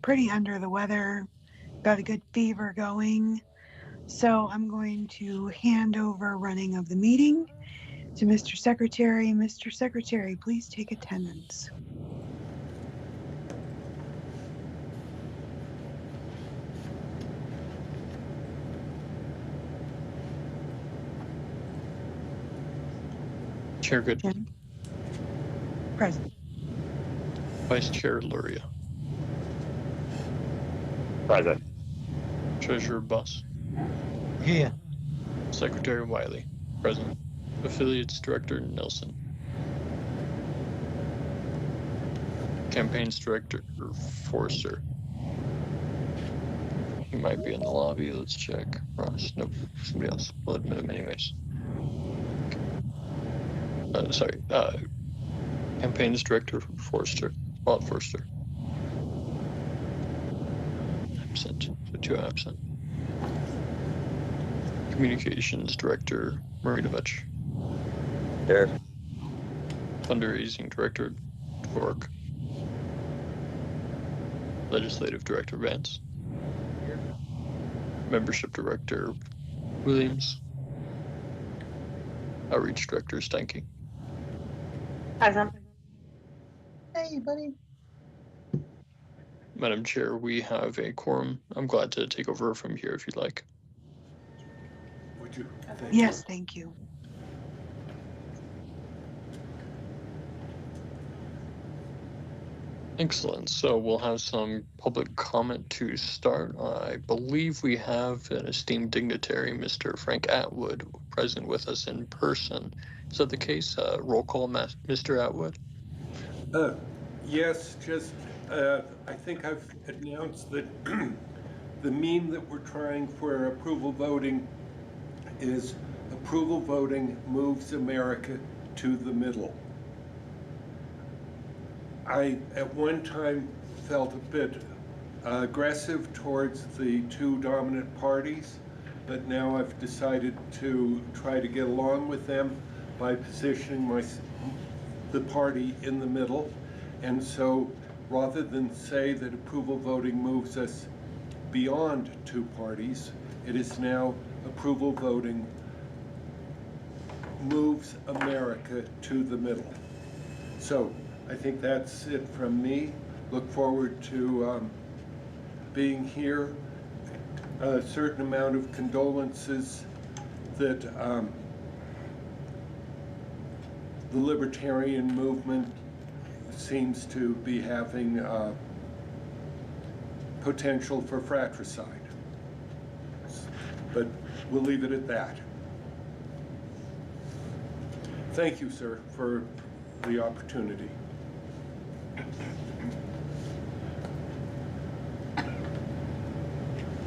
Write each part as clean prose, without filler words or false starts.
pretty under the weather, got a good fever going. So I'm going to hand over running of the meeting to Mr. Secretary. Mr. Secretary, please take attendance. Chair Good. Present. Vice Chair Luria. Present. Treasurer Buss. Here. Secretary Wiley. Present. Affiliates Director Nelson. Campaigns Director Forster. He might be in the lobby. Let's check. Ross. Nope. Somebody else. We'll admit him anyways. Sorry. Campaigns Director Forster. Walt Forster. Absent. So 2 absent. Communications Director Marinovich. Here. Fundraising Director Dvorak. Legislative Director Vance. Here. Membership Director Williams. Outreach Director Stanky. Present. Hey, buddy. Madam Chair, we have a quorum. I'm glad to take over from here if you'd like. Would you? Yes, thank you. Excellent. So we'll have some public comment to start. I believe we have an esteemed dignitary, Mr. Frank Atwood, present with us in person. Is that the case? Roll call, Mr. Atwood. Yes, just I think I've announced that the meme that we're trying for approval voting is approval voting moves America to the middle. I, at one time, felt a bit aggressive towards the 2 dominant parties, but now I've decided to try to get along with them by positioning the party in the middle. And so, rather than say that approval voting moves us beyond 2 parties, it is now approval voting moves America to the middle. So, I think that's it from me. Look forward to being here. A certain amount of condolences that the Libertarian movement seems to be having potential for fratricide. But we'll leave it at that. Thank you, sir, for the opportunity.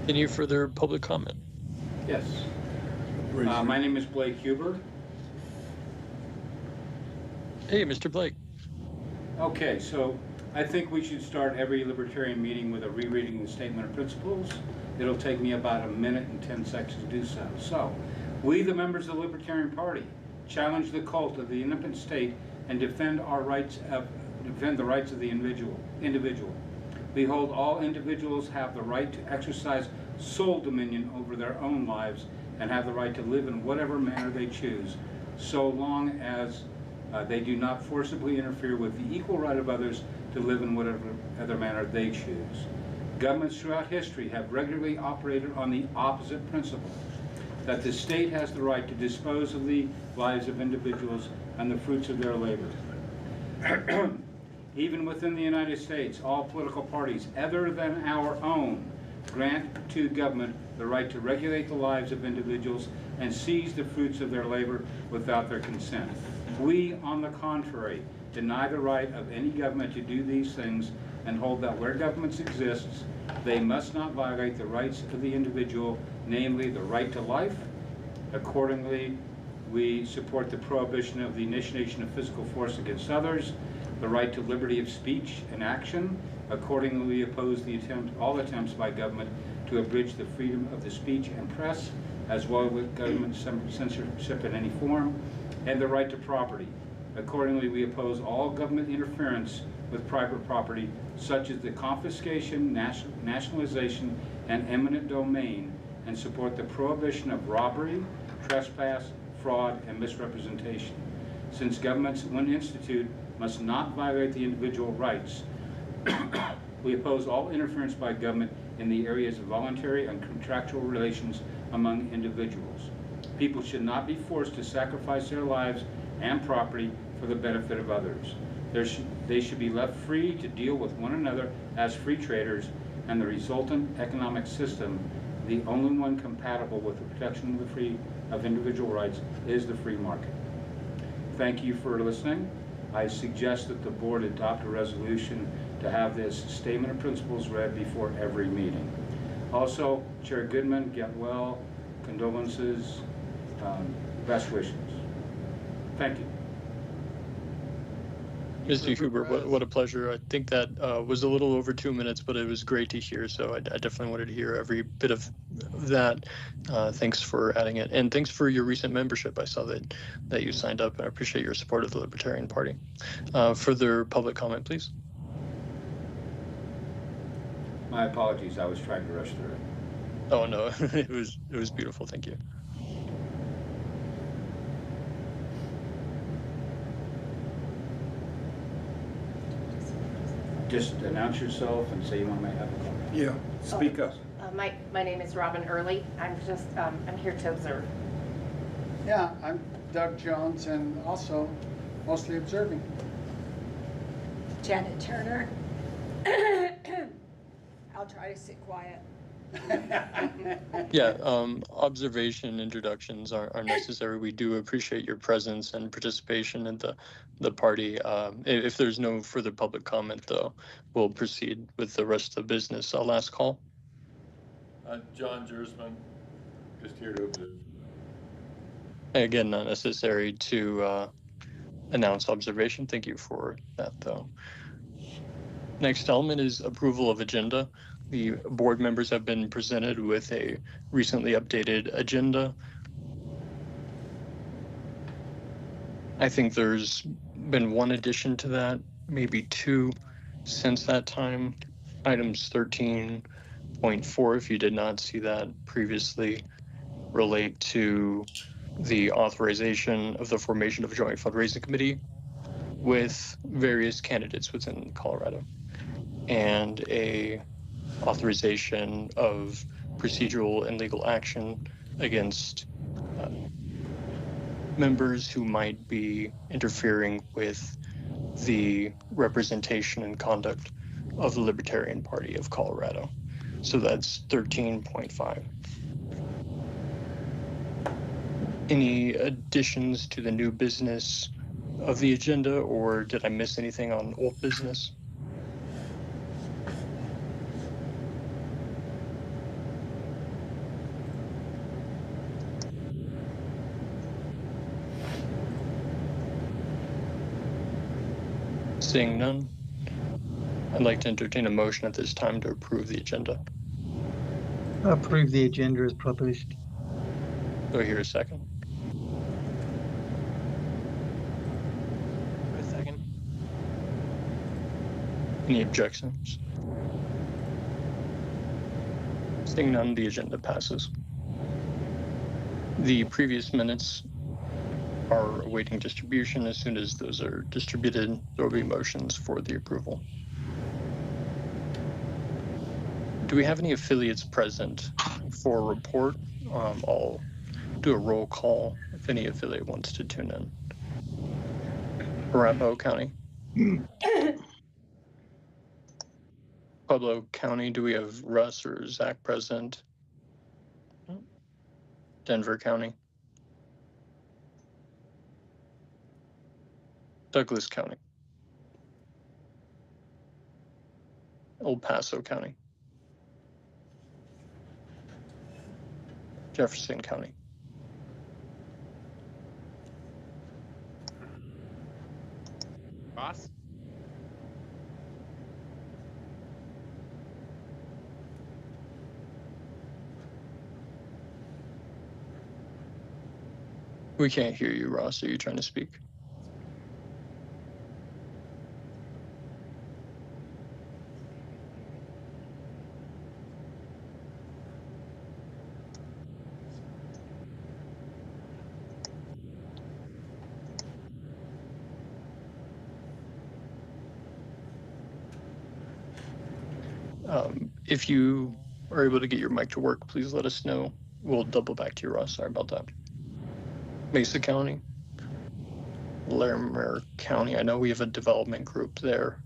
Any further public comment? Yes. My name is Blake Huber. Hey, Mr. Blake. Okay, so I think we should start every Libertarian meeting with a rereading the Statement of Principles. It'll take me about 1 minute and 10 seconds to do so. So, we, the members of the Libertarian Party, challenge the cult of the independent state and defend the rights of the individual. We hold all individuals have the right to exercise sole dominion over their own lives and have the right to live in whatever manner they choose, so long as they do not forcibly interfere with the equal right of others to live in whatever other manner they choose. Governments throughout history have regularly operated on the opposite principle, that the state has the right to dispose of the lives of individuals and the fruits of their labor. Even within the United States, all political parties other than our own grant to government the right to regulate the lives of individuals and seize the fruits of their labor without their consent. We, on the contrary, deny the right of any government to do these things and hold that where governments exist, they must not violate the rights of the individual, namely the right to life. Accordingly, we support the prohibition of the initiation of physical force against others, the right to liberty of speech and action. Accordingly, we oppose all attempts by government to abridge the freedom of the speech and press, as well as government censorship in any form, and the right to property. Accordingly, we oppose all government interference with private property, such as the confiscation, nationalization, and eminent domain, and support the prohibition of robbery, trespass, fraud, and misrepresentation. Since governments, when instituted, must not violate the individual rights, we oppose all interference by government in the areas of voluntary and contractual relations among individuals. People should not be forced to sacrifice their lives and property for the benefit of others. They should be left free to deal with one another as free traders, and the resultant economic system, the only one compatible with the protection of individual rights, is the free market. Thank you for listening. I suggest that the board adopt a resolution to have this statement of principles read before every meeting. Also, Chair Goodman, get well, condolences, best wishes. Thank you. Mr. Huber, what a pleasure. I think that was a little over 2 minutes, but it was great to hear. So I definitely wanted to hear every bit of that. Thanks for adding it. And thanks for your recent membership. I saw that you signed up, and I appreciate your support of the Libertarian Party. Further public comment, please. My apologies, I was trying to rush through it. Oh, no, it was beautiful. Thank you. Just announce yourself and say you want to have a comment. Yeah, speak up. My name is Robin Early. I'm here to observe. Yeah, I'm Doug Jones, and also mostly observing. Janet Turner. I'll try to sit quiet. Yeah, observation introductions are necessary. We do appreciate your presence and participation in the party. If there's no further public comment, though, we'll proceed with the rest of the business. Last call. John Jersman, just here to observe. Again, not necessary to announce observation. Thank you for that, though. Next element is approval of agenda. The board members have been presented with a recently updated agenda. I think there's been one addition to that, maybe two since that time. Items 13.4, if you did not see that previously, relate to the authorization of the formation of a joint fundraising committee with various candidates within Colorado, and a authorization of procedural and legal action against members who might be interfering with the representation and conduct of the Libertarian Party of Colorado. So that's 13.5. Any additions to the new business of the agenda, or did I miss anything on old business? Seeing none, I'd like to entertain a motion at this time to approve the agenda. Approve the agenda as published. Do I hear a second? A second. Any objections? Seeing none, the agenda passes. The previous minutes are awaiting distribution. As soon as those are distributed, there will be motions for the approval. Do we have any affiliates present for a report? I'll do a roll call if any affiliate wants to tune in. Arapahoe County. Pueblo County, do we have Russ or Zach present? Denver County. Douglas County. El Paso County. Jefferson County. Ross? We can't hear you, Ross. Are you trying to speak? If you are able to get your mic to work, please let us know. We'll double back to you, Ross. Sorry about that. Mesa County, Larimer County. I know we have a development group there.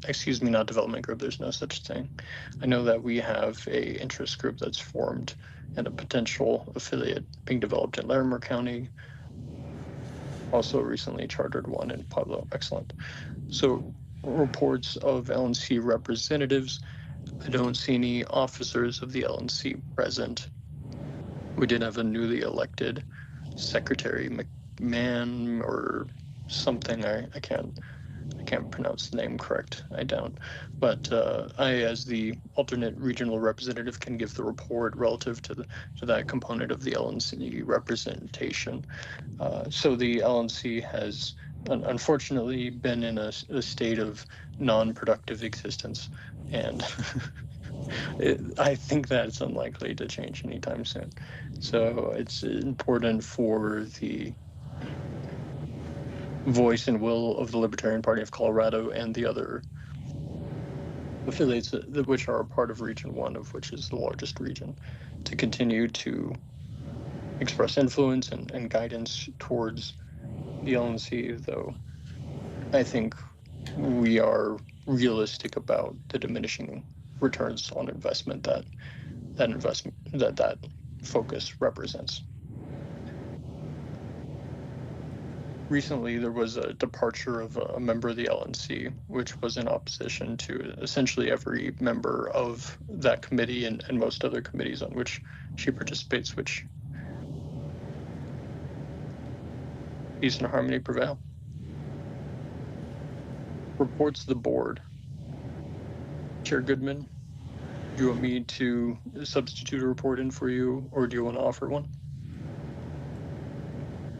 Excuse me, not development group. There's no such thing. I know that we have a interest group that's formed and a potential affiliate being developed in Larimer County. Also recently chartered one in Pueblo. Excellent. So reports of LNC representatives. I don't see any officers of the LNC present. We did have a newly elected Secretary McMahon or something. I can't pronounce the name correct. I don't. But I, as the alternate regional representative, can give the report relative to that component of the LNC representation. So the LNC has unfortunately been in a state of non-productive existence, and I think that's unlikely to change anytime soon. So it's important for the voice and will of the Libertarian Party of Colorado and the other affiliates which are a part of Region 1, of which is the largest region, to continue to express influence and guidance towards the LNC, though I think we are realistic about the diminishing returns on investment that focus represents. Recently, there was a departure of a member of the LNC, which was in opposition to essentially every member of that committee and most other committees on which she participates, which peace and harmony prevail. Reports the board. Chair Goodman, do you want me to substitute a report in for you, or do you want to offer one?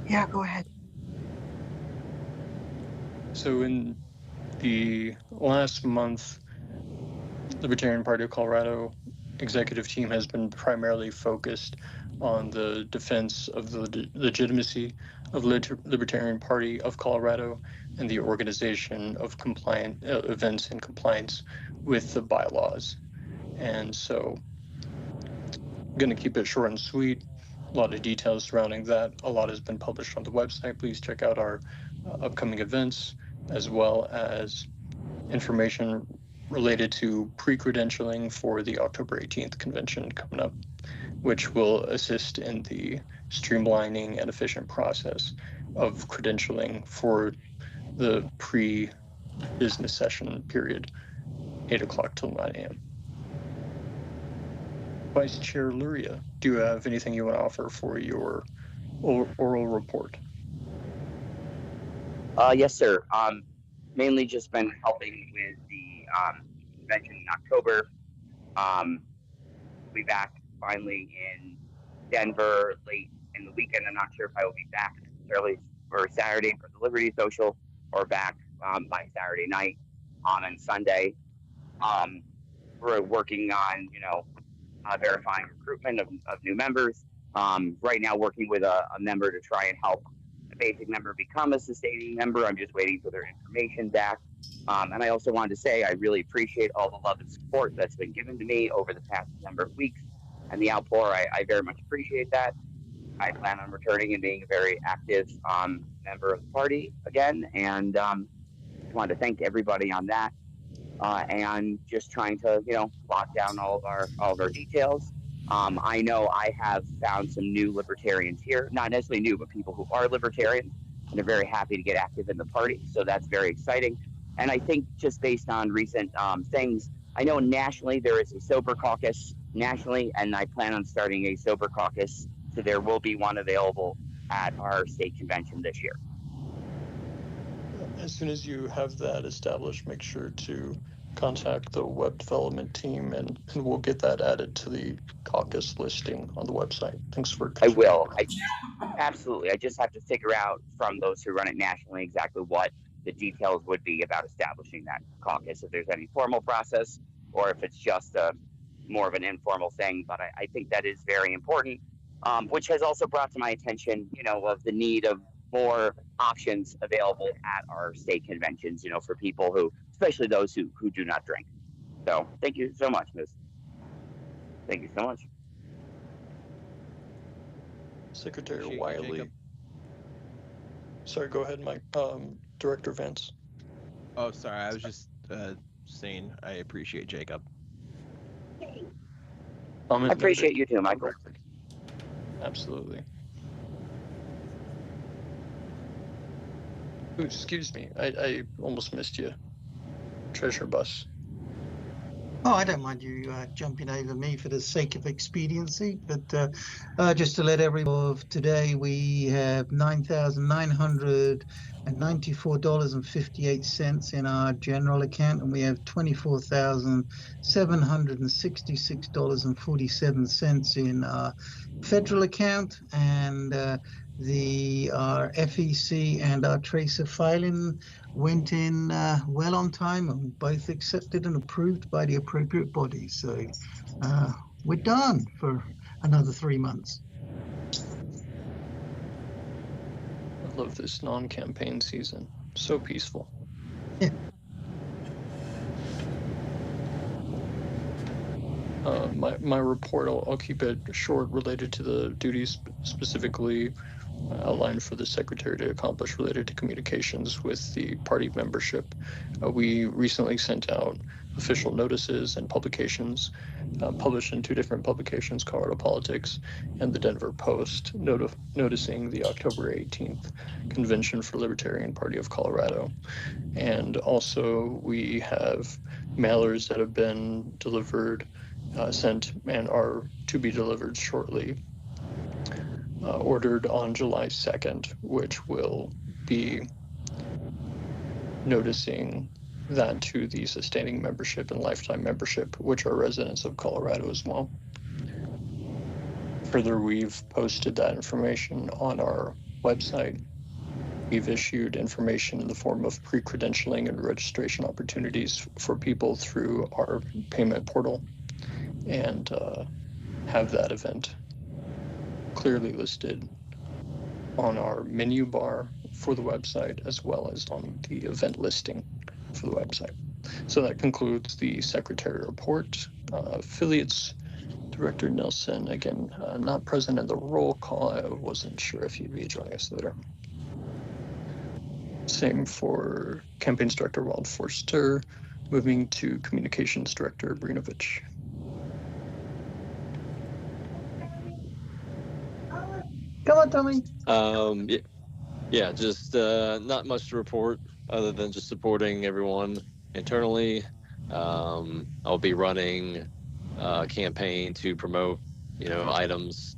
Yeah, go ahead. So in the last month, the Libertarian Party of Colorado executive team has been primarily focused on the defense of the legitimacy of Libertarian Party of Colorado and the organization of compliant events in compliance with the bylaws. And so I'm going to keep it short and sweet. A lot of details surrounding that. A lot has been published on the website. Please check out our upcoming events, as well as information related to pre-credentialing for the October 18th convention coming up, which will assist in the streamlining and efficient process of credentialing for the pre-business session period, 8 o'clock till 9 a.m. Vice Chair Luria, do you have anything you want to offer for your oral report? Yes, sir. Mainly just been helping with the convention in October. We'll be back finally in Denver late in the weekend. I'm not sure if I will be back early for Saturday for the Liberty Social or back by Saturday night on Sunday. We're working on, verifying recruitment of new members. Right now working with a member to try and help a basic member become a sustaining member. I'm just waiting for their information back. And I also wanted to say I really appreciate all the love and support that's been given to me over the past number of weeks and the outpour. I very much appreciate that. I plan on returning and being a very active member of the party again. And just wanted to thank everybody on that. And just trying to, lock down all of our details. I know I have found some new libertarians here, not necessarily new, but people who are libertarians, and they're very happy to get active in the party. So that's very exciting. And I think just based on recent things, I know nationally there is a sober caucus nationally, and I plan on starting a sober caucus. So there will be one available at our state convention this year. As soon as you have that established, make sure to contact the web development team, and we'll get that added to the caucus listing on the website. Thanks for. I will. Absolutely. I just have to figure out from those who run it nationally exactly what the details would be about establishing that caucus, if there's any formal process or if it's just more of an informal thing. But I think that is very important, which has also brought to my attention, of the need of more options available at our state conventions, for people who, especially those who do not drink. So thank you so much, Miss. Thank you so much. Secretary Appreciate you, Wiley. Jacob. Sorry, go ahead, Mike. Director Vance. Oh, sorry. I was just saying I appreciate Jacob. I appreciate you too, Michael. Absolutely. Ooh, excuse me, I almost missed you. Treasure Bus. Oh, I don't mind you jumping over me for the sake of expediency, but just to let everyone know, of today we have $9,994.58 in our general account, and we have $24,766.47 in our federal account, and our FEC and our tracer filing went in well on time and both accepted and approved by the appropriate bodies. So we're done for another 3 months. I love this non-campaign season. So peaceful. Yeah. My report, I'll keep it short, related to the duties specifically outlined for the secretary to accomplish related to communications with the party membership. We recently sent out official notices and publications published in 2 different publications, Colorado Politics and the Denver Post, noticing the October 18th Convention for Libertarian Party of Colorado. And also we have mailers that have been delivered, sent, and are to be delivered shortly, ordered on July 2nd, which will be noticing that to the sustaining membership and lifetime membership, which are residents of Colorado as well. Further, we've posted that information on our website. We've issued information in the form of pre-credentialing and registration opportunities for people through our payment portal, and have that event clearly listed on our menu bar for the website, as well as on the event listing for the website. So that concludes the secretary report. Affiliates, Director Nelson, again, not present in the roll call. I wasn't sure if you'd be joining us later. Same for Campaigns Director Wald Forster. Moving to Communications Director Brinovich. Come on, Tommy. Yeah, just not much to report other than just supporting everyone internally. I'll be running a campaign to promote, items,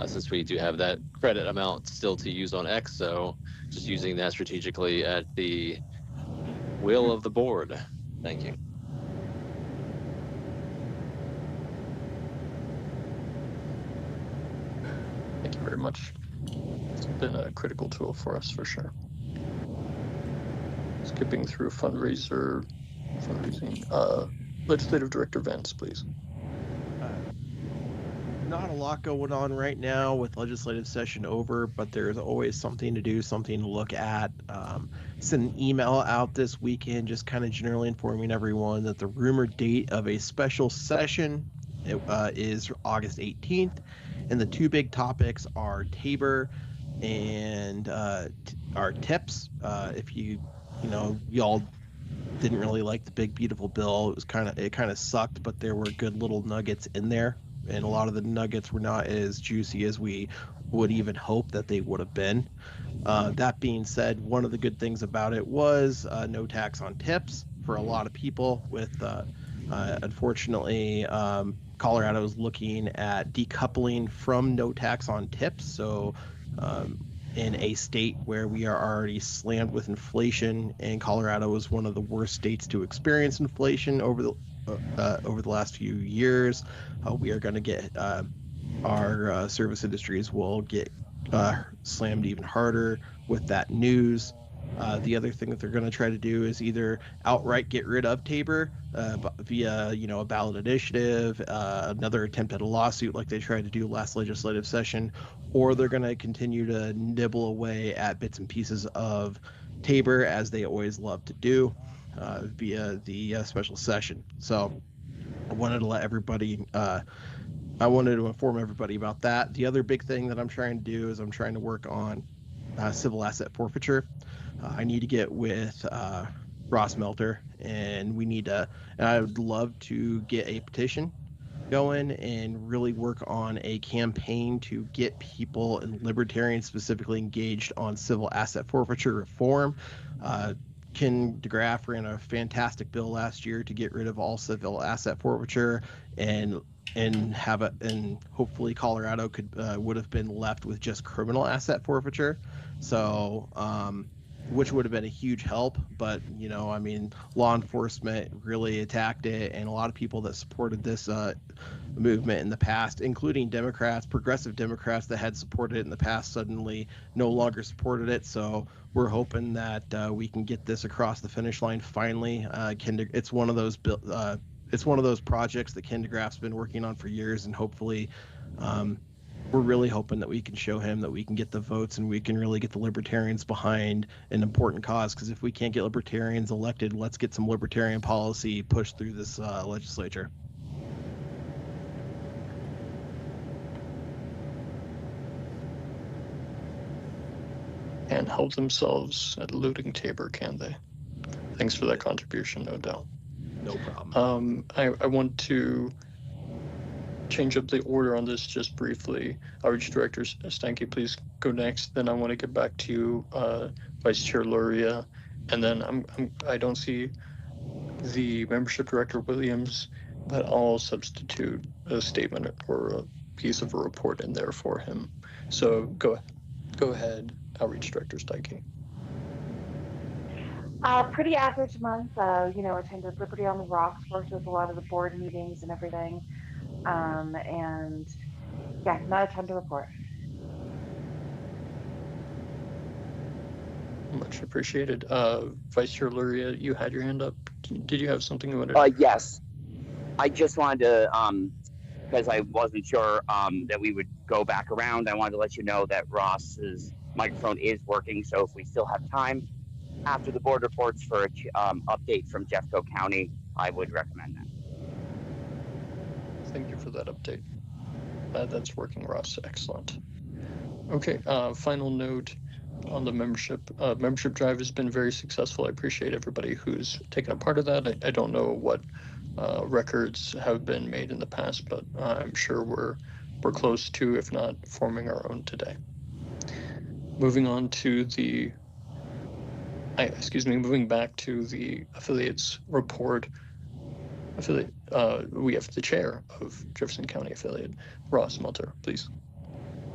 since we do have that credit amount still to use on X. So just using that strategically at the will of the board. Thank you. Thank you very much. It's been a critical tool for us, for sure. Skipping through fundraising. Legislative Director Vance, please. Not a lot going on right now with legislative session over, but there's always something to do, something to look at. Sent an email out this weekend just kind of generally informing everyone that the rumored date of a special session is August 18th, and the 2 big topics are Tabor and our tips. If y'all didn't really like the big beautiful bill, it kind of sucked, but there were good little nuggets in there, and a lot of the nuggets were not as juicy as we would even hope that they would have been. That being said, one of the good things about it was no tax on tips for a lot of people. With unfortunately, Colorado is looking at decoupling from no tax on tips. So in a state where we are already slammed with inflation, and Colorado is one of the worst states to experience inflation over the last few years, we are going to get our service industries will get slammed even harder with that news. The other thing that they're going to try to do is either outright get rid of Tabor via, a ballot initiative, another attempt at a lawsuit like they tried to do last legislative session, or they're going to continue to nibble away at bits and pieces of Tabor, as they always love to do, via the special session. So I wanted to let everybody, I wanted to inform everybody about that. The other big thing that I'm trying to do is I'm trying to work on civil asset forfeiture. I need to get with Ross Melter, and I would love to get a petition going and really work on a campaign to get people and libertarians specifically engaged on civil asset forfeiture reform. Ken DeGraff ran a fantastic bill last year to get rid of all civil asset forfeiture and hopefully Colorado would have been left with just criminal asset forfeiture. So which would have been a huge help, but I mean, law enforcement really attacked it, and a lot of people that supported this movement in the past, including Democrats, progressive Democrats that had supported it in the past, suddenly no longer supported it. So we're hoping that we can get this across the finish line finally. It's one of those projects that Ken DeGraff's been working on for years, and hopefully we're really hoping that we can show him that we can get the votes and we can really get the libertarians behind an important cause. Because if we can't get libertarians elected, let's get some libertarian policy pushed through this legislature. Can't help themselves at looting Tabor, can they? Thanks for that contribution, no doubt. No problem. I want to change up the order on this just briefly. Outreach Director Stanky, please go next. Then I want to get back to you, Vice Chair Luria, and then I don't see the Membership Director Williams, but I'll substitute a statement or a piece of a report in there for him. So go ahead, Outreach Director Stanky. Pretty average month. Attended Liberty on the Rocks, worked with a lot of the board meetings and everything. And yeah, not a ton to report. Much appreciated. Vice Chair Luria, you had your hand up. Did you have something you wanted to... Yes. I just wanted to, because I wasn't sure that we would go back around, I wanted to let you know that Ross's microphone is working, so if we still have time after the board reports for an update from Jeffco County, I would recommend that. Thank you for that update. That's working, Ross. Excellent. Okay, final note on the membership. Membership drive has been very successful. I appreciate everybody who's taken a part of that. I don't know what records have been made in the past, but I'm sure we're close to, if not forming our own today. Moving back to the affiliates report. We have the chair of Jefferson County affiliate, Ross Melter, please.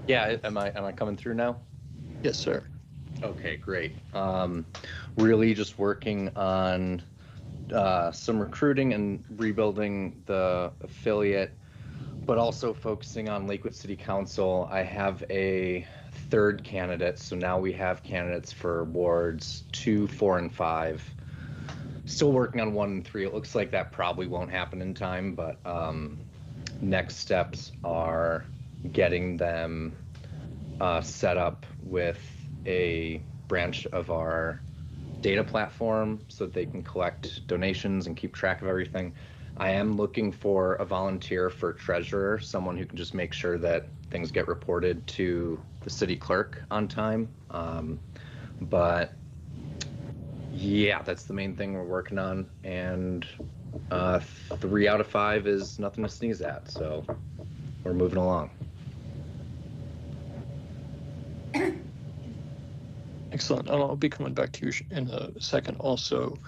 Yeah, am I coming through now? Yes, sir. Okay, great. Really just working on some recruiting and rebuilding the affiliate, but also focusing on Lakewood City Council. I have a third candidate, so now we have candidates for wards 2, 4, and 5. Still working on 1 and 3. It looks like that probably won't happen in time, but next steps are getting them set up with a branch of our data platform so that they can collect donations and keep track of everything. I am looking for a volunteer for treasurer, someone who can just make sure that things get reported to the city clerk on time. But yeah, that's the main thing we're working on. And 3 out of 5 is nothing to sneeze at. So we're moving along. Excellent. I'll be coming back to you in a second. Also,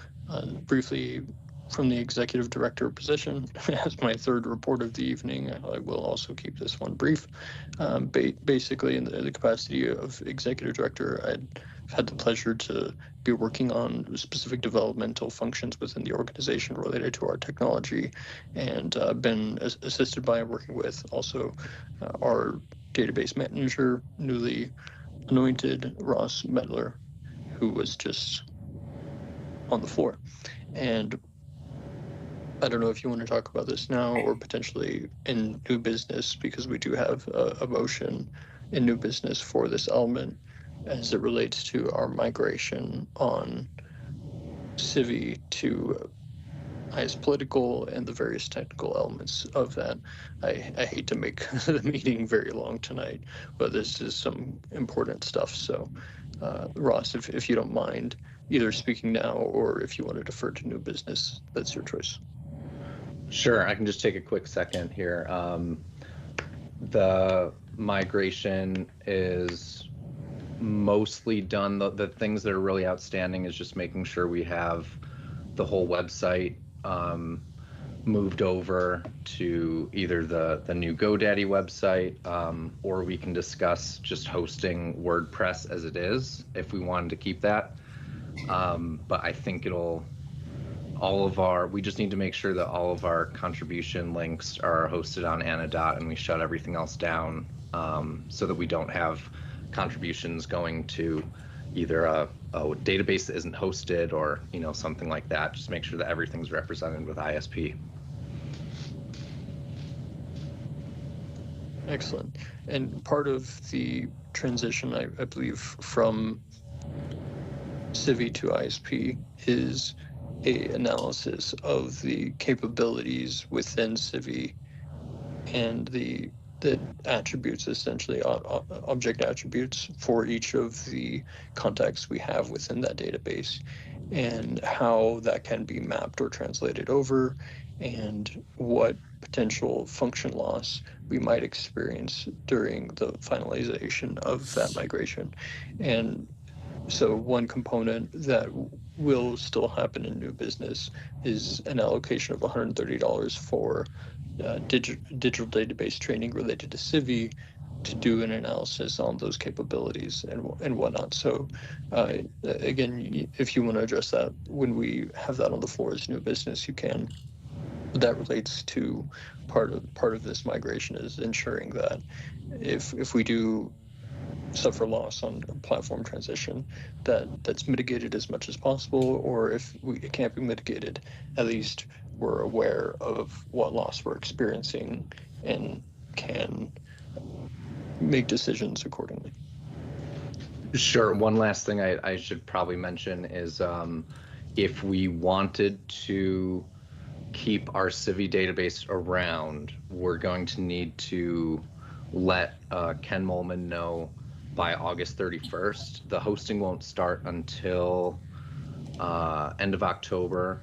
briefly, from the executive director position, as my third report of the evening, I will also keep this one brief. Basically, in the capacity of executive director, I've had the pleasure to be working on specific developmental functions within the organization related to our technology, and been assisted by working with also our database manager, newly anointed Ross Medler, who was just on the floor. And I don't know if you want to talk about this now or potentially in new business, because we do have a motion in new business for this element as it relates to our migration on Civi to highest political and the various technical elements of that. I hate to make the meeting very long tonight, but this is some important stuff. So, Ross, if you don't mind either speaking now or if you want to defer to new business, that's your choice. Sure, I can just take a quick second here. The migration is mostly done. The things that are really outstanding is just making sure we have the whole website moved over to either the new GoDaddy website, or we can discuss just hosting WordPress as it is if we wanted to keep that. But I think we just need to make sure that all of our contribution links are hosted on Anodot, and we shut everything else down, so that we don't have contributions going to either a database that isn't hosted or something like that. Just make sure that everything's represented with ISP. Excellent. And part of the transition, I believe, from Civi to ISP is a analysis of the capabilities within Civi and the attributes, essentially object attributes for each of the contacts we have within that database, and how that can be mapped or translated over, and what potential function loss we might experience during the finalization of that migration. And so one component that will still happen in new business is an allocation of $130 for digital database training related to Civi to do an analysis on those capabilities and whatnot. So again, if you want to address that when we have that on the floor as new business, you can. But that relates to part of this migration is ensuring that if we do suffer loss on platform transition, that's mitigated as much as possible, or if it can't be mitigated, at least we're aware of what loss we're experiencing and can make decisions accordingly. Sure. One last thing I should probably mention is if we wanted to keep our Civi database around, we're going to need to let Ken Molman know by August 31st. The hosting won't start until end of October,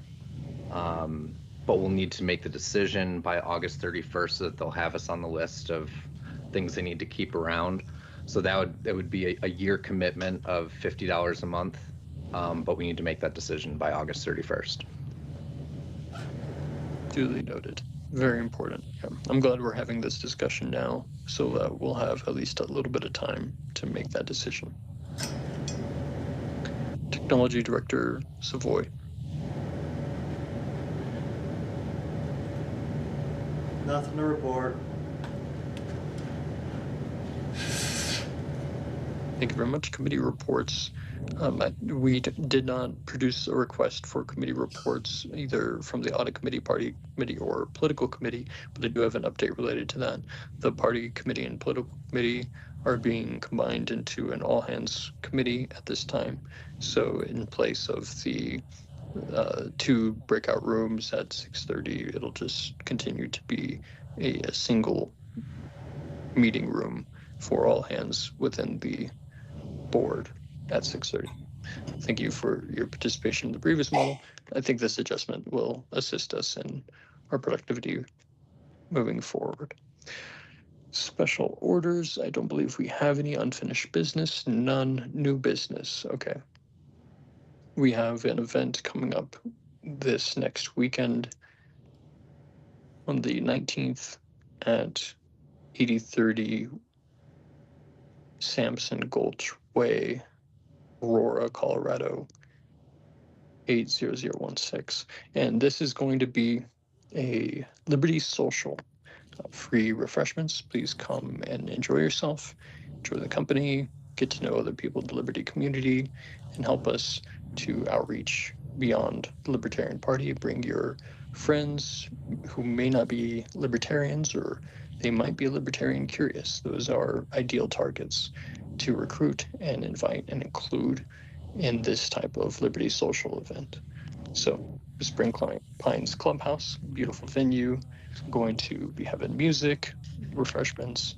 but we'll need to make the decision by August 31st so that they'll have us on the list of things they need to keep around. So that would be a year commitment of $50 a month, but we need to make that decision by August 31st. Duly noted. Very important. Yeah. I'm glad we're having this discussion now, so that we'll have at least a little bit of time to make that decision. Technology Director Savoy. Nothing to report. Thank you very much. Committee reports. We did not produce a request for committee reports either from the audit committee, party committee, or political committee, but I do have an update related to that. The party committee and political committee are being combined into an all hands committee at this time. So in place of the 2 breakout rooms at 6:30, it'll just continue to be a single meeting room for all hands within the board at 6:30. Thank you for your participation in the previous model. I think this adjustment will assist us in our productivity moving forward. Special orders. I don't believe we have any. Unfinished business. None. New business. Okay. We have an event coming up this next weekend on the 19th at 8030 Sampson Gulch Way, Aurora, Colorado, 80016. And this is going to be a Liberty Social. Free refreshments. Please come and enjoy yourself, enjoy the company, get to know other people in the Liberty community, and help us to outreach beyond the Libertarian Party. Bring your friends who may not be Libertarians, or they might be Libertarian curious. Those are ideal targets to recruit and invite and include in this type of Liberty Social event. So Spring Pines Clubhouse, beautiful venue. Going to be having music, refreshments,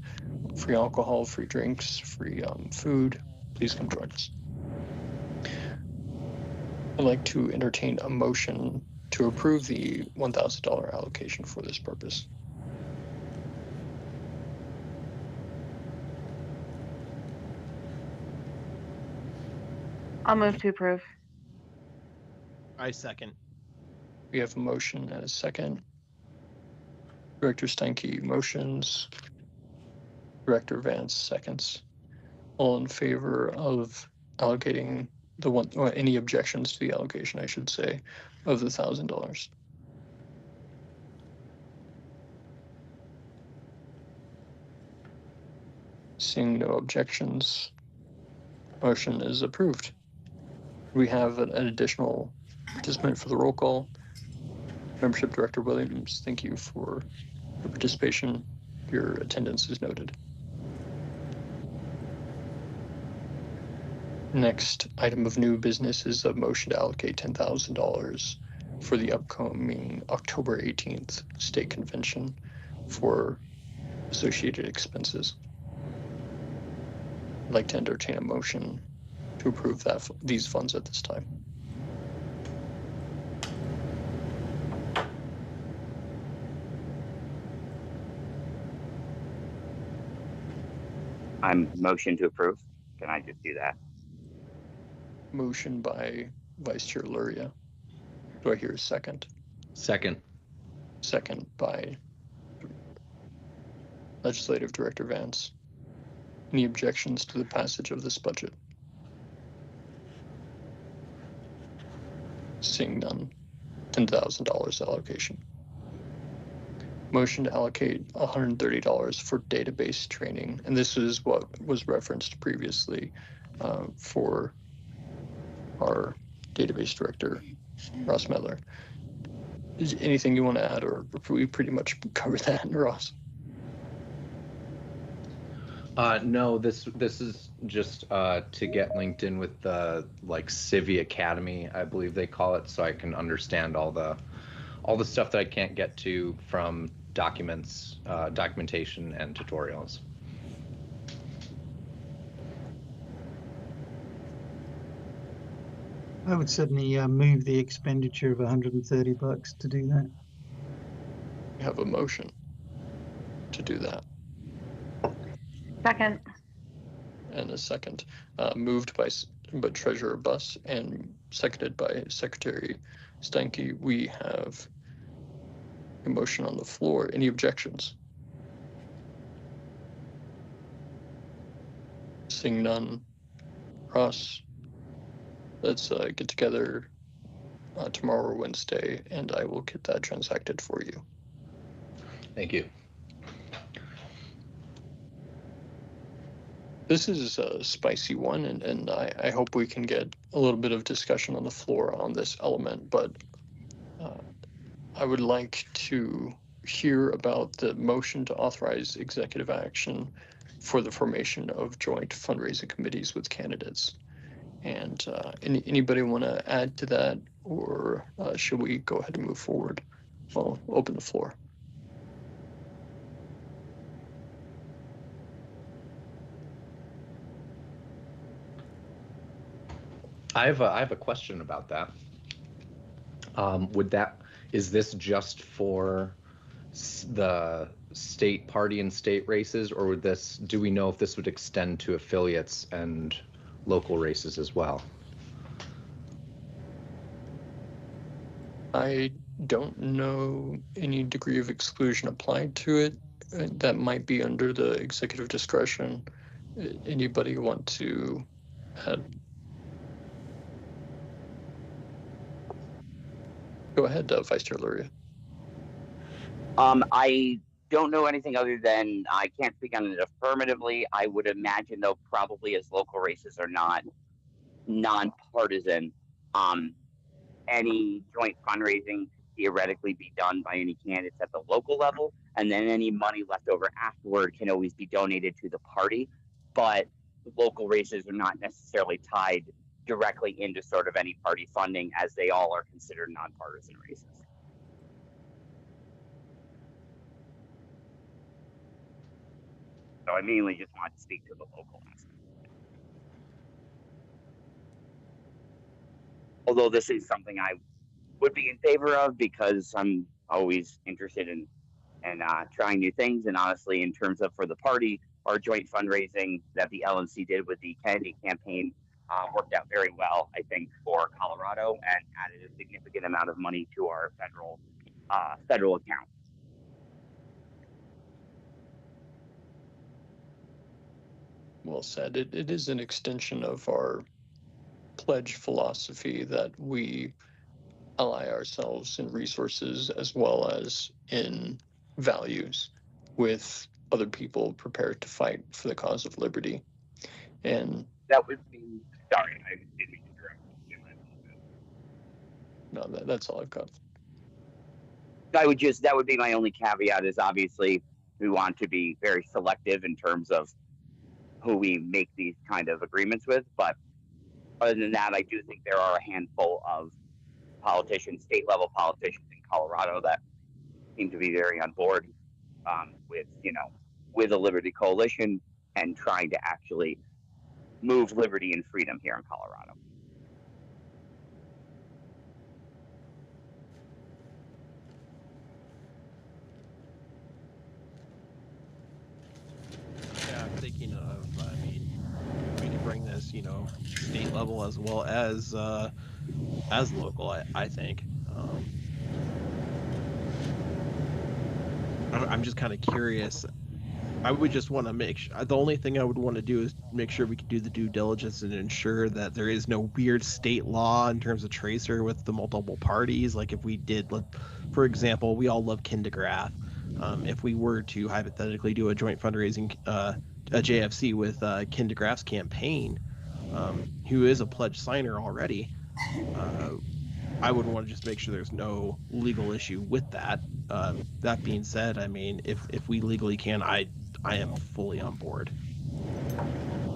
free alcohol, free drinks, free food. Please come join us. I'd like to entertain a motion to approve the $1,000 allocation for this purpose. I'll move to approve. I second. We have a motion and a second. Director Steinke motions. Director Vance seconds. All in favor of allocating the one, or any objections to the allocation, I should say, of the $1,000? Seeing no objections, motion is approved. We have an additional participant for the roll call. Membership Director Williams, thank you for your participation. Your attendance is noted. Next item of new business is a motion to allocate $10,000 for the upcoming October 18th state convention for associated expenses. I'd like to entertain a motion to approve these funds at this time. I'm motion to approve. Can I just do that? Motion by Vice Chair Luria. Do I hear a second? Second. Second by Legislative Director Vance. Any objections to the passage of this budget? Seeing none. $10,000 allocation. Motion to allocate $130 for database training, and this is what was referenced previously for our database director, Ross Medler. Is anything you want to add, or we pretty much covered that, Ross? No, this is just to get linked in with the like Civi Academy, I believe they call it, so I can understand all the stuff that I can't get to from documents, documentation, and tutorials. I would certainly move the expenditure of $130 to do that. We have a motion to do that. Second. And a second. Moved by Treasurer Buss and seconded by Secretary Steinke. We have a motion on the floor. Any objections? Seeing none. Ross, let's get together tomorrow or Wednesday, and I will get that transacted for you. Thank you. This is a spicy one, and I hope we can get a little bit of discussion on the floor on this element, but I would like to hear about the motion to authorize executive action for the formation of joint fundraising committees with candidates. And anybody want to add to that, or should we go ahead and move forward? I'll open the floor. I have a question about that. Is this just for the state party and state races, or do we know if this would extend to affiliates and local races as well? I don't know any degree of exclusion applied to it. That might be under the executive discretion. Anybody want to add? Go ahead, Vice Chair Luria. I don't know anything other than I can't speak on it affirmatively. I would imagine, though, probably as local races are not nonpartisan, any joint fundraising theoretically be done by any candidates at the local level, and then any money left over afterward can always be donated to the party. But local races are not necessarily tied directly into sort of any party funding, as they all are considered nonpartisan races. So I mainly just want to speak to the local aspect. Although this is something I would be in favor of, because I'm always interested in trying new things. And honestly, in terms of for the party, our joint fundraising that the LNC did with the Kennedy campaign worked out very well, I think, for Colorado, and added a significant amount of money to our federal account. Well said. It is an extension of our pledge philosophy that we ally ourselves in resources as well as in values with other people prepared to fight for the cause of liberty. And that would be, sorry, I didn't mean to interrupt you. No, that's all I've got. That would be my only caveat, is obviously we want to be very selective in terms of who we make these kind of agreements with. But other than that, I do think there are a handful of politicians, state level politicians in Colorado, that seem to be very on board with the Liberty Coalition and trying to actually move liberty and freedom here in Colorado. Yeah, I'm thinking of, we could bring this, state level as well as local, I think. I'm just kind of curious. I would just want to make sure, the only thing I would want to do is make sure we can do the due diligence and ensure that there is no weird state law in terms of tracer with the multiple parties. Like if we did, for example, we all love Ken DeGraff. If we were to hypothetically do a joint fundraising, a JFC with Ken DeGraff's campaign, who is a pledge signer already, I would want to just make sure there's no legal issue with that. That being said, I mean, if we legally can, I am fully on board,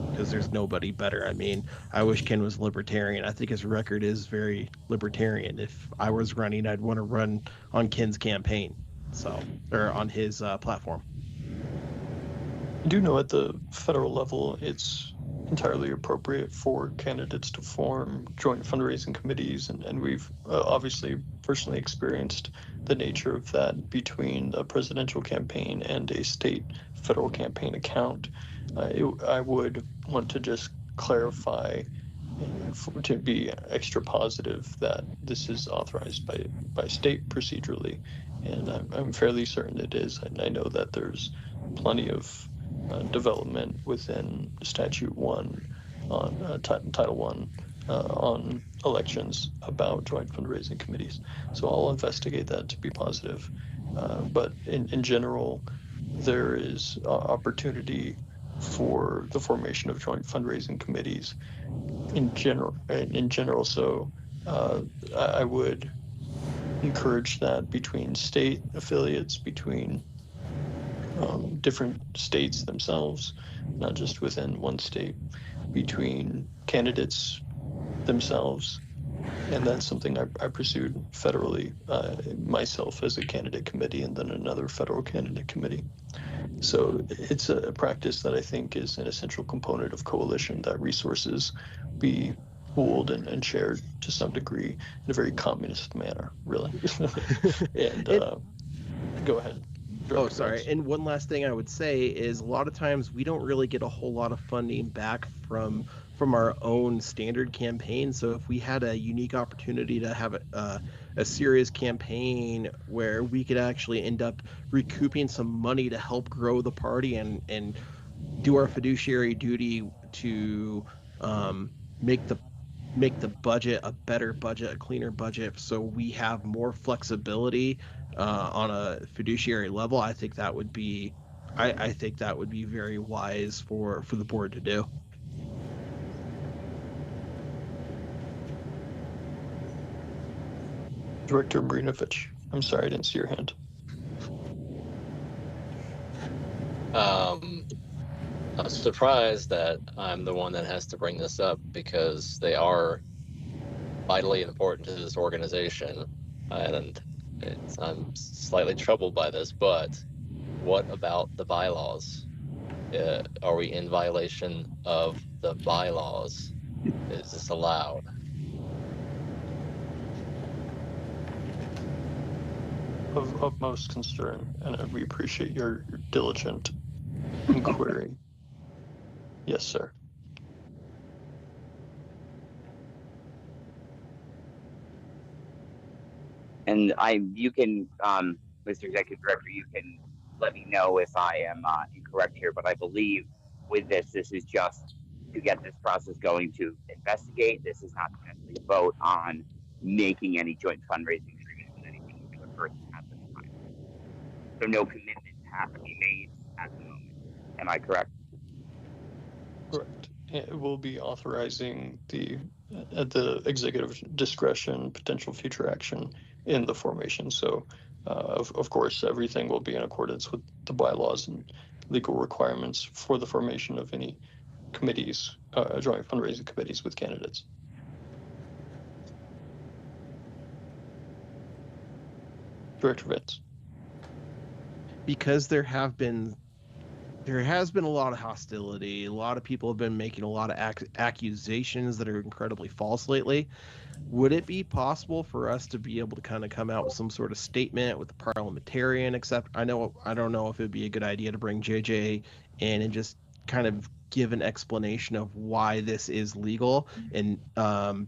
because there's nobody better. I mean, I wish Ken was libertarian. I think his record is very libertarian. If I was running, I'd want to run on Ken's campaign, or on his platform. I do know at the federal level, it's entirely appropriate for candidates to form joint fundraising committees, and we've obviously personally experienced the nature of that between a presidential campaign and a state federal campaign account. I would want to just clarify, to be extra positive, that this is authorized by state procedurally, and I'm fairly certain it is. And I know that there's plenty of development within Statute 1 on Title 1 on elections about joint fundraising committees. So I'll investigate that to be positive. But in general, there is opportunity for the formation of joint fundraising committees in general. So I would encourage that between state affiliates, between different states themselves, not just within one state, between candidates themselves. And that's something I pursued federally, myself as a candidate committee, and then another federal candidate committee. So it's a practice that I think is an essential component of coalition, that resources be pooled and shared to some degree in a very communist manner, really. And go ahead. Oh, sorry. And one last thing I would say is, a lot of times we don't really get a whole lot of funding back from our own standard campaign. So if we had a unique opportunity to have a serious campaign where we could actually end up recouping some money to help grow the party and do our fiduciary duty to make the budget a better budget, a cleaner budget, so we have more flexibility on a fiduciary level, I think that would be very wise for the board to do. Director Marinovich, I'm sorry, I didn't see your hand. I'm surprised that I'm the one that has to bring this up because they are vitally important to this organization, and I'm slightly troubled by this. But what about the bylaws? Are we in violation of the bylaws? Is this allowed? Of utmost concern, and we appreciate your diligent inquiry. Yes, sir. And you can, Mr. Executive Director, you can let me know if I am incorrect here, but I believe with this is just to get this process going to investigate. This is not to actually vote on making any joint fundraising agreement with any particular person at this time. So no commitments have to be made at the moment. Am I correct? Correct. It will be authorizing at the executive discretion potential future action in the formation. So, of course, everything will be in accordance with the bylaws and legal requirements for the formation of any committees, joint fundraising committees with candidates. Director Vince. Because there has been a lot of hostility. A lot of people have been making a lot of accusations that are incredibly false lately. Would it be possible for us to be able to kind of come out with some sort of statement with the parliamentarian? Except I don't know if it'd be a good idea to bring JJ in and just kind of give an explanation of why this is legal, and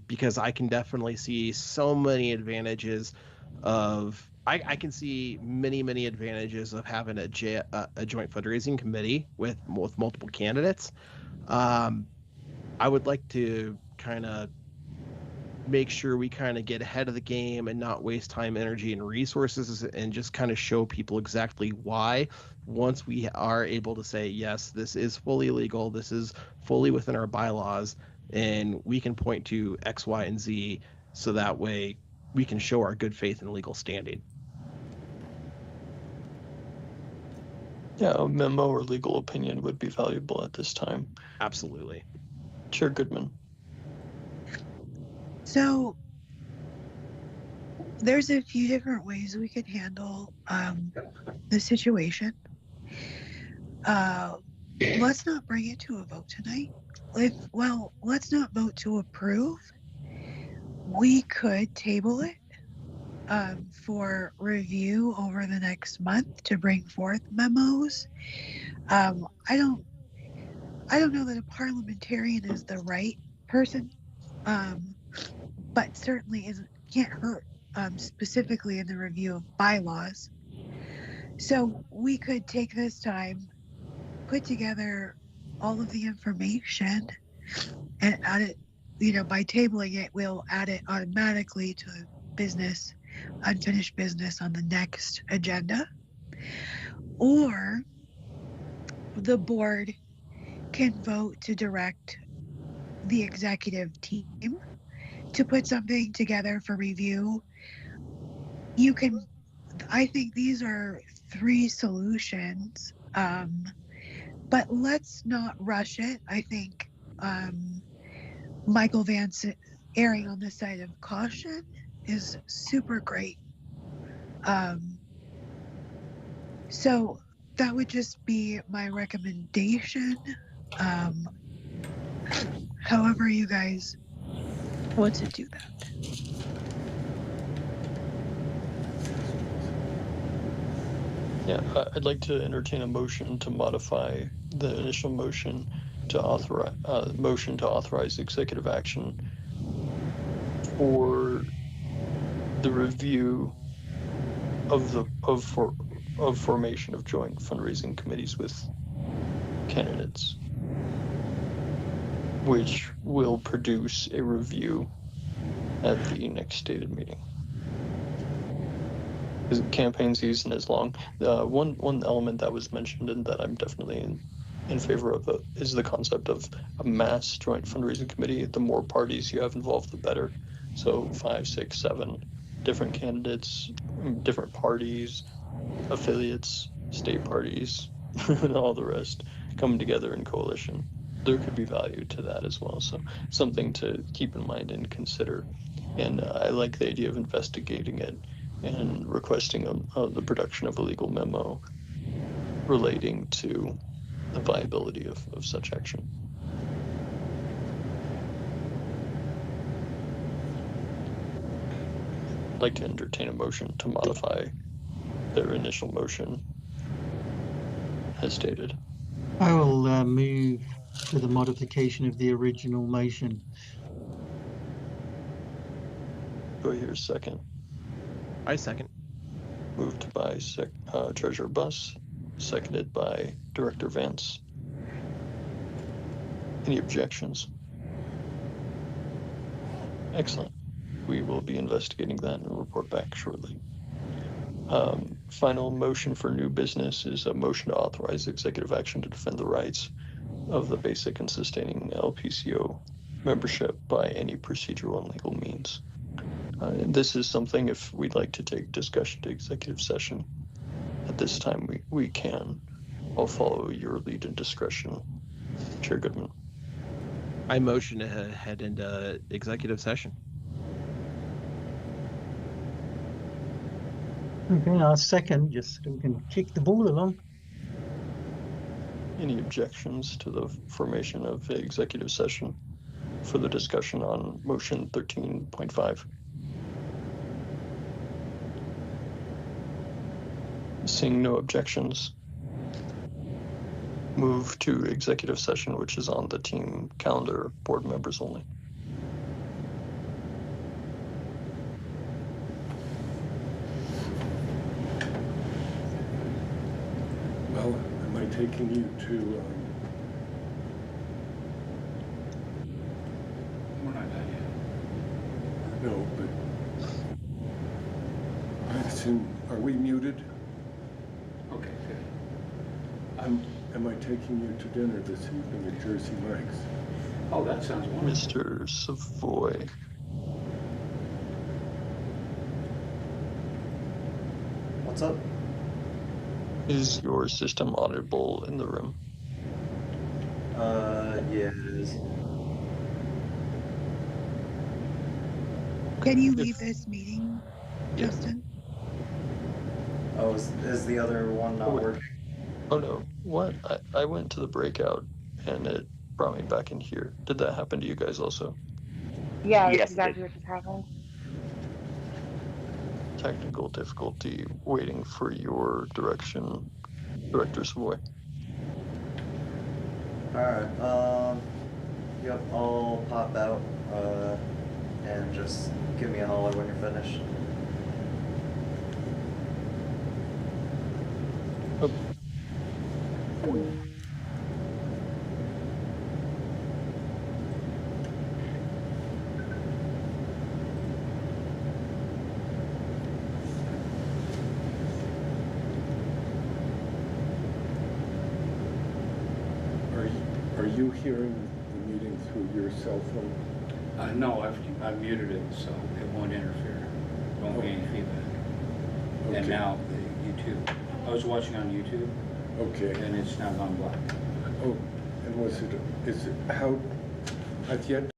because I can definitely see so many advantages of. I can see many advantages of having a joint fundraising committee with multiple candidates. I would like to kind of make sure we kind of get ahead of the game and not waste time, energy, and resources, and just kind of show people exactly why. Once we are able to say, yes, this is fully legal, this is fully within our bylaws, and we can point to X, Y, and Z, so that way we can show our good faith and legal standing. Yeah, a memo or legal opinion would be valuable at this time. Absolutely. Chair Goodman. So there's a few different ways we could handle the situation. Let's not bring it to a vote tonight. Let's not vote to approve. We could table it for review over the next month to bring forth memos. I don't know that a parliamentarian is the right person, but certainly can't hurt, specifically in the review of bylaws. So we could take this time, put together all of the information, and add it. By tabling it, we'll add it automatically to unfinished business on the next agenda. Or the board can vote to direct the executive team to put something together for review. I think these are 3 solutions, but let's not rush it. I think Michael Vance erring on the side of caution is super great. So that would just be my recommendation. However you guys want to do that. Yeah, I'd like to entertain a motion to modify the initial motion to authorize executive action for the review of formation of joint fundraising committees with candidates, which will produce a review at the next stated meeting. Because campaign season is long. One element that was mentioned and that I'm definitely in favor of is the concept of a mass joint fundraising committee. The more parties you have involved, the better. So 5, 6, 7 different candidates, different parties, affiliates, state parties, and all the rest coming together in coalition. There could be value to that as well. So something to keep in mind and consider. And I like the idea of investigating it and requesting the production of a legal memo relating to the viability of such action. I'd like to entertain a motion to modify their initial motion as stated. I will move for the modification of the original motion. Do I hear a second? I second. Moved by Treasurer Buss, seconded by Director Vance. Any objections? Excellent. We will be investigating that and report back shortly. Final motion for new business is a motion to authorize executive action to defend the rights of the basic and sustaining LPCO membership by any procedural and legal means. This is something, if we'd like to take discussion to executive session at this time, we can. I'll follow your lead and discretion, Chair Goodman. I motion to head into executive session. Okay, I'll second, just so we can kick the ball along. Any objections to the formation of the executive session for the discussion on motion 13.5? Seeing no objections, move to executive session, which is on the team calendar, board members only. Well, am I taking you to, We're not done yet. no, but I assume, are we muted? Okay, good. Am I taking you to dinner this evening at Jersey Mike's? Oh, that sounds wonderful. Mr. Savoy. What's up? Is your system audible in the room? Yeah, it is. Can you leave this meeting, Yeah. Justin? Oh, is the other one not working? Oh no, what? I went to the breakout and it brought me back in here. Did that happen to you guys also? Yeah, Yes, that's exactly what just happened. Technical difficulty waiting for your direction, Director Savoy. Alright, yep, I'll pop out, and just give me a holler when you're finished. Okay. Are you hearing the meeting through your cell phone? No, I've muted it, so it won't interfere. Won't be any feedback. Okay. And now the YouTube. I was watching on YouTube. Okay. And it's now gone black. Oh, and is it, how, I've yet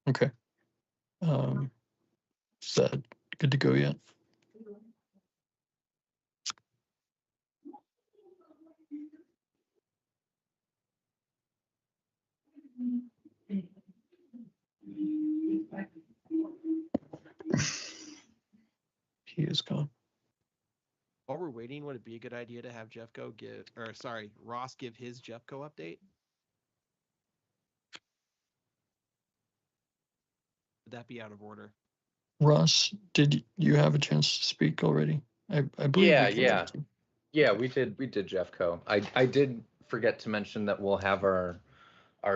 Okay. Is that good to go yet? He is gone. While we're waiting, would it be a good idea to have Ross give his Jeffco update? that be out of order? Ross, did you have a chance to speak already? I believe Yeah, we did Jeffco. I did forget to mention that we'll have our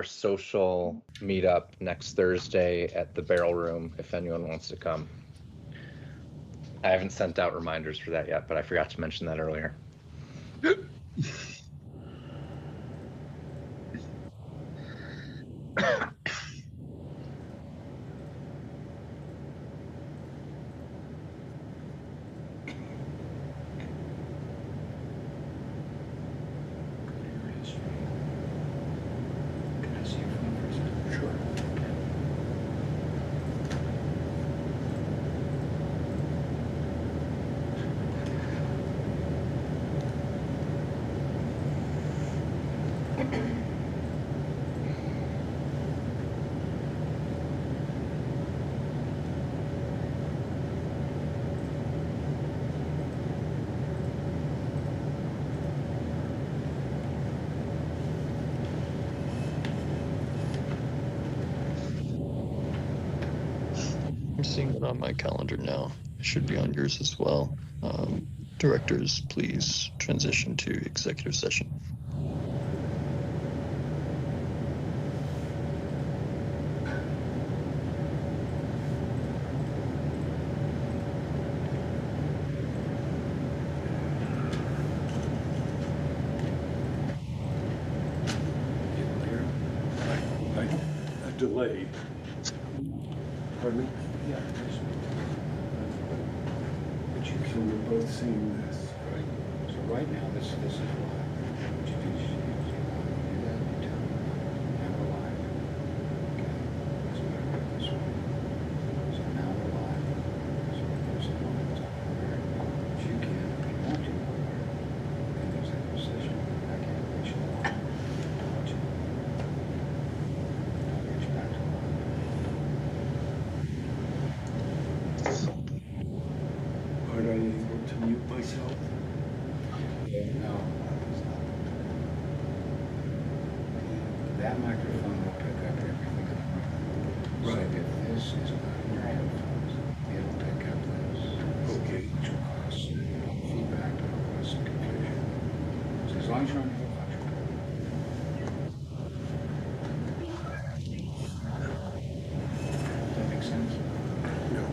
social meetup next Thursday at the Barrel Room if anyone wants to come. I haven't sent out reminders for that yet, but I forgot to mention that earlier. I'm seeing it on my calendar now. It should be on yours as well. Directors, please transition to executive session. A delay. Pardon me? Yeah. But you can, we're both seeing this. Right. So right now, this is live. What you do is you do that, you tell me, now we're live. Okay, let's back up this way. So now we're live. So there's a moment to talk about it. If you can, if you want to, in the executive session, I can't reach you live. I'll let you. I'll reach back to live. Aren't I able to mute myself? No. That microphone will pick up everything on the microphone. Right. So if this is not in your headphones, it'll pick up this. Okay. Which will cause some feedback, it'll cause some confusion. So as long as you're on your headphones, you're good. Does that make sense? No.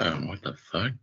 What the fuck?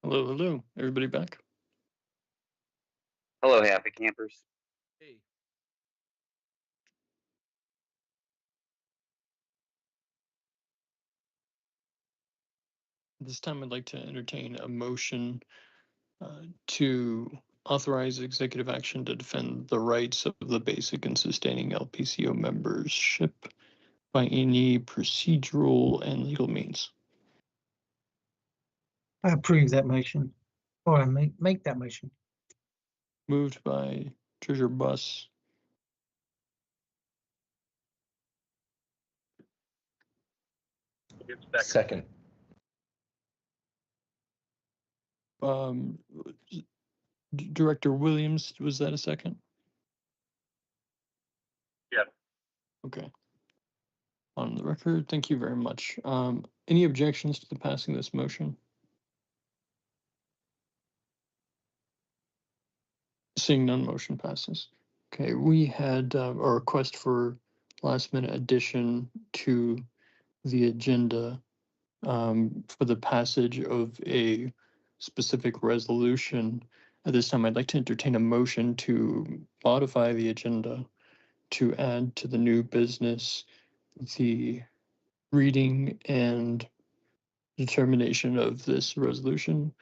Hello, hello. Everybody back? Hello, happy campers. Hey. This time I'd like to entertain a motion to authorize executive action to defend the rights of the basic and sustaining LPCO membership by any procedural and legal means. I approve that motion, or I make that motion. Moved by Treasurer Buss. Second. Director Williams, was that a second? Yep. Okay. On the record, thank you very much. Any objections to the passing of this motion? Seeing none, motion passes. Okay, we had a request for last minute addition to the agenda for the passage of a specific resolution. At this time, I'd like to entertain a motion to modify the agenda to add to the new business the reading and determination of this resolution.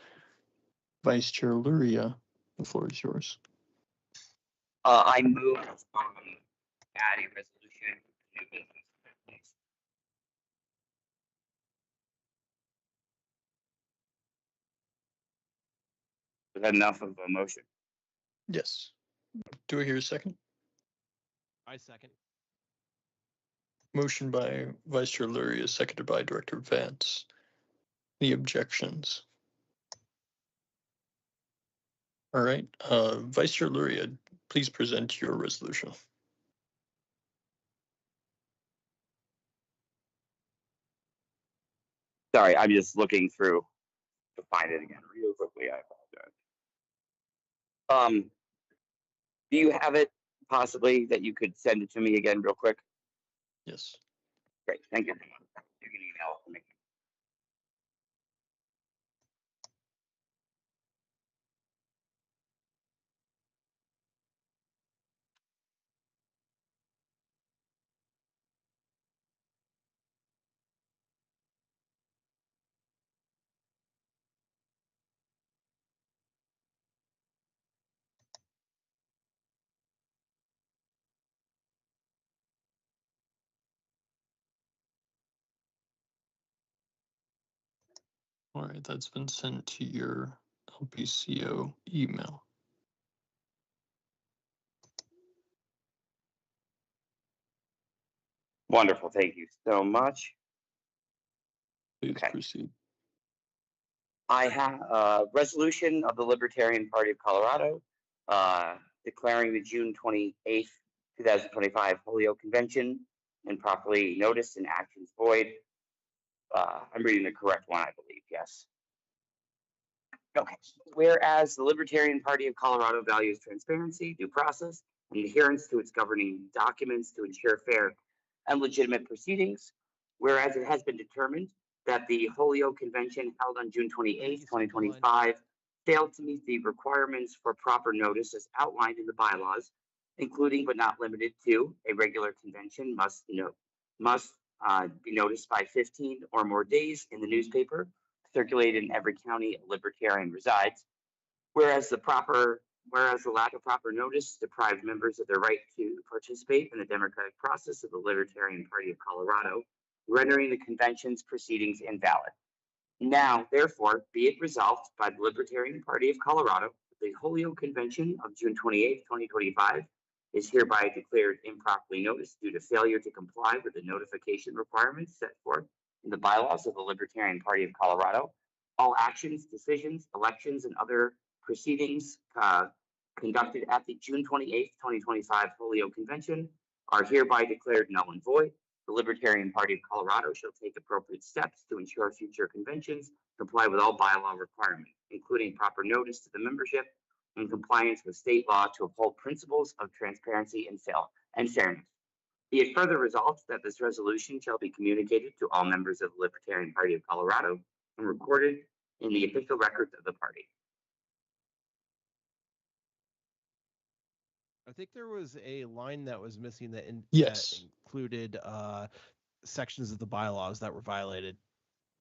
Vice Chair Luria, the floor is yours. I move add a resolution to new business. Was that enough of a motion? Yes. Do I hear a second? I second. Motion by Vice Chair Luria, seconded by Director Vance. Any objections? All right. Vice Chair Luria, please present your resolution. Sorry, I'm just looking through to find it again real quickly. I apologize. Do you have it possibly that you could send it to me again real quick? Yes. Great, thank you. You can email it to me. All right, that's been sent to your LPCO email. Wonderful, thank you so much. Please proceed. I have a resolution of the Libertarian Party of Colorado declaring the June 28th, 2025 Holyoke Convention improperly noticed and actions void. I'm reading the correct one, I believe, yes. Okay. Whereas the Libertarian Party of Colorado values transparency, due process, and adherence to its governing documents to ensure fair and legitimate proceedings, whereas it has been determined that the Holyoke Convention held on June 28, 2025 failed to meet the requirements for proper notice as outlined in the bylaws, including but not limited to a regular convention must be noticed by 15 or more days in the newspaper, circulated in every county a Libertarian resides, whereas the lack of proper notice deprives members of their right to participate in the democratic process of the Libertarian Party of Colorado, rendering the convention's proceedings invalid. Now, therefore, be it resolved by the Libertarian Party of Colorado, the Holyoke Convention of June 28, 2025 is hereby declared improperly noticed due to failure to comply with the notification requirements set forth in the bylaws of the Libertarian Party of Colorado. All actions, decisions, elections, and other proceedings conducted at the June 28, 2025 Holyoke Convention are hereby declared null and void. The Libertarian Party of Colorado shall take appropriate steps to ensure future conventions comply with all bylaw requirements, including proper notice to the membership and compliance with state law to uphold principles of transparency and fairness. Be it further resolved that this resolution shall be communicated to all members of the Libertarian Party of Colorado and recorded in the official records of the party. I think there was a line that was missing that, Yes. that included sections of the bylaws that were violated.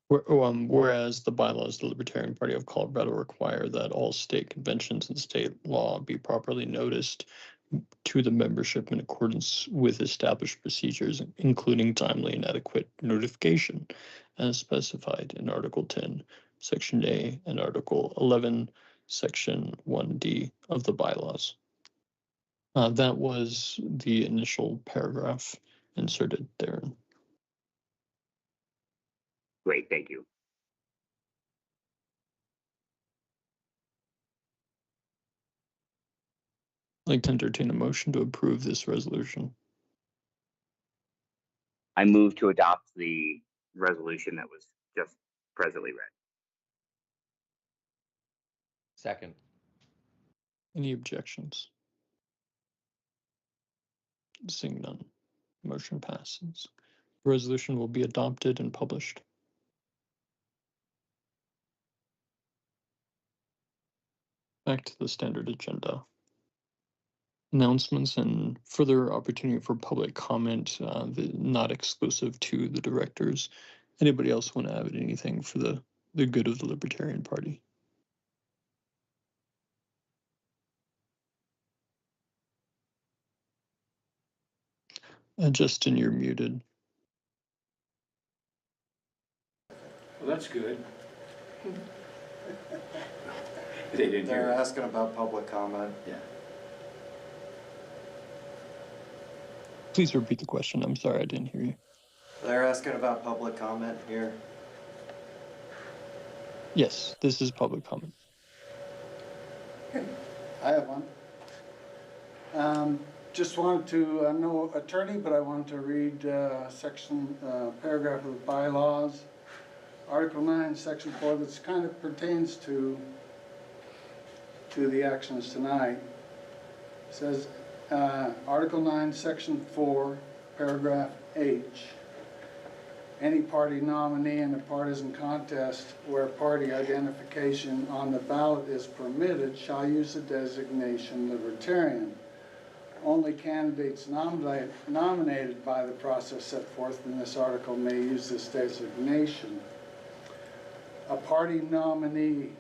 Whereas the bylaws of the Libertarian Party of Colorado require that all state conventions and state law be properly noticed to the membership in accordance with established procedures, including timely and adequate notification, as specified in Article 10, Section A, and Article 11, Section 1D of the bylaws. That was the initial paragraph inserted there. Great, thank you. I'd like to entertain a motion to approve this resolution. I move to adopt the resolution that was just presently read. Second. Any objections? Seeing none, motion passes. The resolution will be adopted and published. Back to the standard agenda. Announcements and further opportunity for public comment, not exclusive to the directors. Anybody else want to add anything for the good of the Libertarian Party? Justin, you're muted. Well, that's good. They're asking about public comment. Yeah. Please repeat the question. I'm sorry, I didn't hear you. They're asking about public comment here. Yes, this is public comment. I have one. Just wanted to, I'm no attorney, but I wanted to read paragraph of the bylaws. Article 9, Section 4, that kind of pertains to the actions tonight. It says, Article 9, Section 4, paragraph H. Any party nominee in a partisan contest where party identification on the ballot is permitted shall use the designation Libertarian. Only candidates nominated by the process set forth in this article may use this designation. A party nominee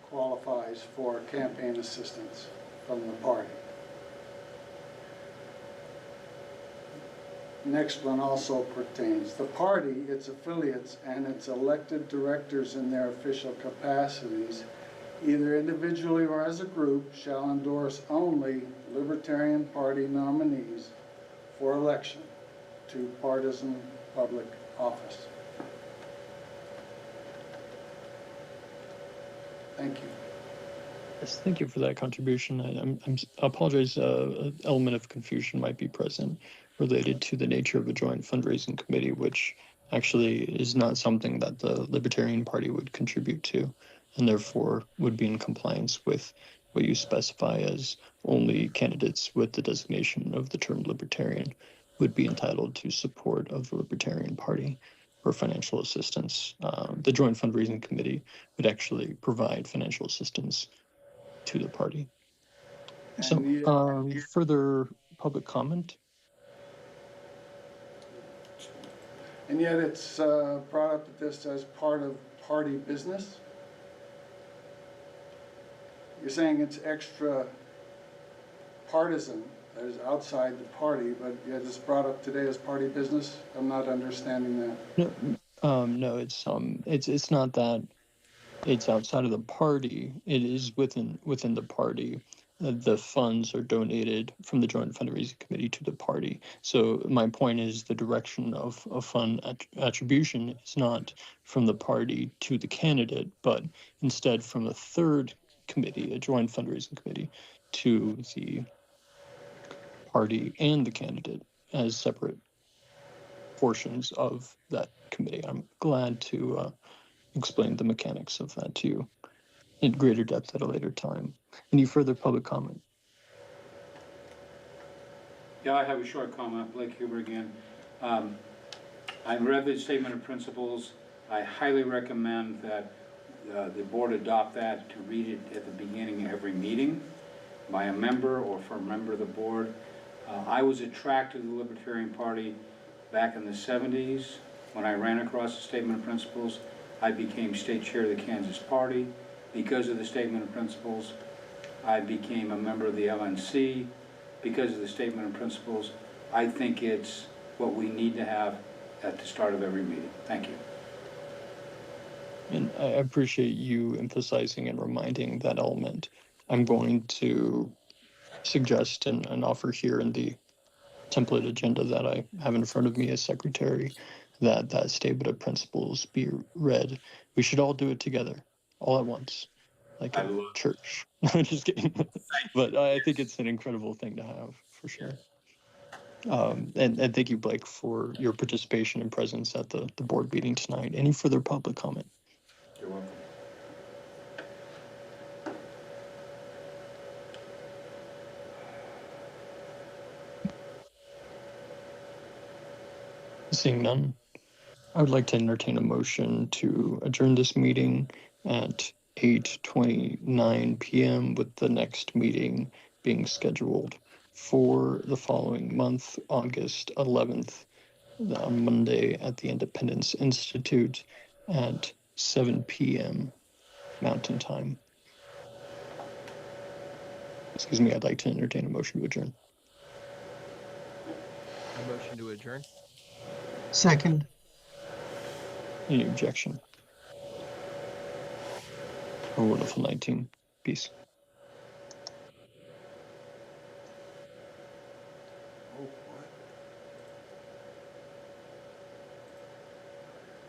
qualifies for campaign assistance from the party. Next one also pertains. The party, its affiliates, and its elected directors in their official capacities, either individually or as a group, shall endorse only Libertarian Party nominees for election to partisan public office. Thank you. Yes, thank you for that contribution. I apologize, an element of confusion might be present related to the nature of a joint fundraising committee, which actually is not something that the Libertarian Party would contribute to, and therefore would be in compliance with what you specify as only candidates with the designation of the term Libertarian would be entitled to support of the Libertarian Party for financial assistance. The joint fundraising committee would actually provide financial assistance to the party. So, further public comment? And yet it's brought up that this as part of party business. You're saying it's extra partisan, that is outside the party, but yet it's brought up today as party business. I'm not understanding that. No, it's not that it's outside of the party. It is within the party. The funds are donated from the joint fundraising committee to the party. So my point is the direction of fund attribution is not from the party to the candidate, but instead from a third committee, a joint fundraising committee, to the party and the candidate as separate portions of that committee. I'm glad to explain the mechanics of that to you in greater depth at a later time. Any further public comment? Yeah, I have a short comment. Blake Huber again. I read the statement of principles. I highly recommend that the board adopt that to read it at the beginning of every meeting by a member or for a member of the board. I was attracted to the Libertarian Party back in the 70s when I ran across the Statement of Principles. I became state chair of the Kansas Party. Because of the Statement of Principles, I became a member of the LNC. Because of the Statement of Principles, I think it's what we need to have at the start of every meeting. Thank you. And I appreciate you emphasizing and reminding that element. I'm going to suggest and offer here in the template agenda that I have in front of me as secretary that that statement of principles be read. We should all do it together, all at once, like a church. I'm just kidding. But I think it's an incredible thing to have, for sure. And thank you, Blake, for your participation and presence at the board meeting tonight. Any further public comment? You're welcome. Seeing none, I would like to entertain a motion to adjourn this meeting at 8:29 p.m. with the next meeting being scheduled for the following month, August 11th, on Monday at the Independence Institute at 7 p.m. Mountain Time. Excuse me, I'd like to entertain a motion to adjourn. A motion to adjourn. Second. Any objection? A wonderful 19. Peace.